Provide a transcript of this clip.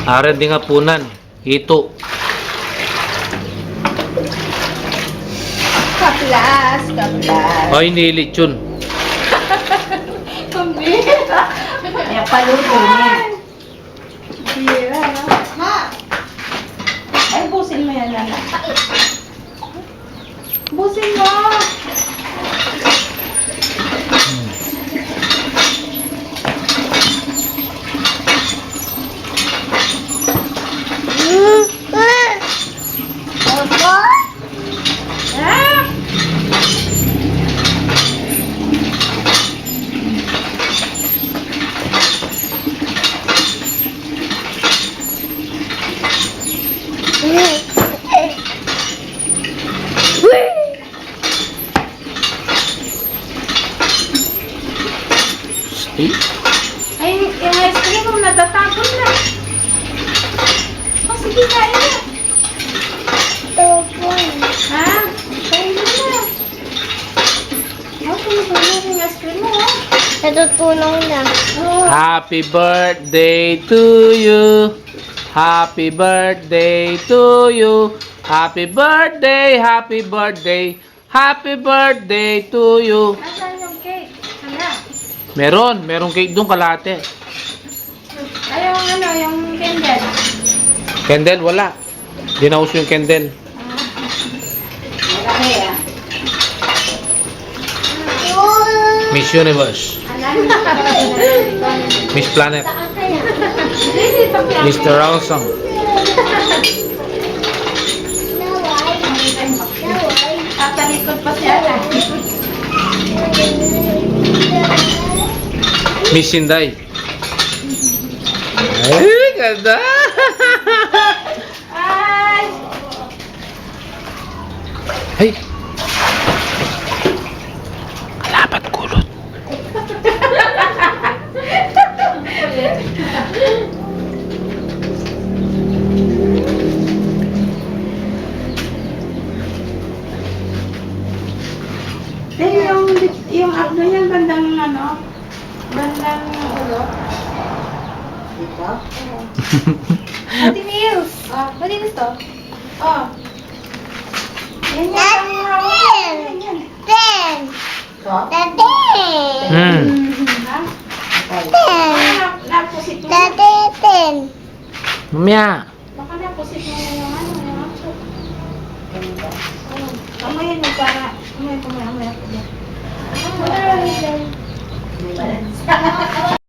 Aran di nga punan. Hito. Kaplas, kaplas. Ay, nilit yun. Kumbira. Kaya paluto niya. Kumbira, no? Ma! Ay, busin mo yan, Lala. Busin mo! Ah! Eh, Ay, yung ice cream mo natatapon na. Oh, sige, kain na. Ha? Kain na na. Oh, tumutunan yung ice cream mo, oh. Natutunaw na. Oh. Happy birthday to you. Happy birthday to you. Happy birthday, happy birthday. Happy birthday to you. Nasaan yung cake? Hala. Merong cake doon kalate. Ay, yung ano, yung candle. Candle, wala. Di na uso yung candle. Malaki, ah. Miss Universe. Miss Planet. Mr. Rawsong. Tatalikod pa siya, ah. Miss Sinday. Ay, ganda! Ay! Ay! Kalapat kulot. Eh, yung abdo niyan, bandang ano, bandang ulo. Dito? Oo. Ate Mills! What is to? Oh. Yan yan ang hawak. Yan yan. To? Hmm. Ha? Napusit mo na. Mamaya. Baka napusit mo na yung ano, yung aso. Ganda. Amoyin mo para, amoyin ko may amoy ako dyan. Ay,